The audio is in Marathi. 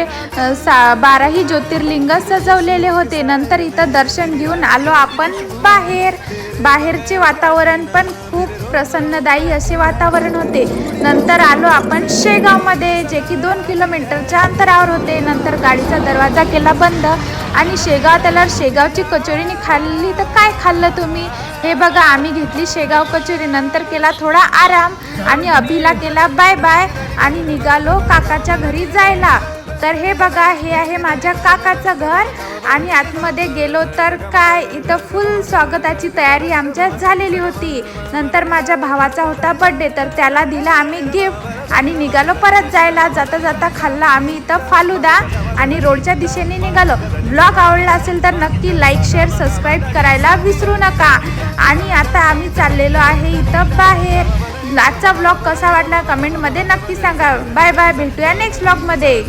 असे 12ही ज्योतिर्लिंग सजवलेले होते। नंतर इथं दर्शन घेऊन आलो आपण बाहेरचे वातावरण पण खूप प्रसन्नदायी असे वातावरण होते। नंतर आलो आपण शेगावमध्ये, जे की 2 किलोमीटरच्या अंतरावर होते। नंतर गाडीचा दरवाजा केला बंद आणि शेगावात आल्यावर शेगावची कचोरीनी खाल्ली। तर काय खाल्लं तुम्ही? हे बघा, आम्ही घेतली शेगाव कचोरी। नंतर केला थोडा आराम आणि अभिला केला बाय बाय आणि निघालो काकाच्या घरी जायला। तर हे बघा, हे आहे माझ्या काकाचं घर आणि आतमध्ये गेलो तर काय, इथं फुल स्वागताची तयारी आमच्या झालेली होती। नंतर माझ्या भावाचा होता बर्थडे, तर त्याला दिला आम्ही गिफ्ट आणि निघालो परत जायला। जाता जाता खाल्ला आम्ही इथं फालुदा आणि रोडच्या दिशेने निघालो। ब्लॉग आवडला असेल तर नक्की लाईक, शेअर, सबस्क्राईब करायला विसरू नका। आणि आता आम्ही चाललेलो आहे इथं बाहेर। आजचा ब्लॉग कसा वाटला कमेंटमध्ये नक्की सांगा। बाय बाय, भेटूया नेक्स्ट ब्लॉगमध्ये।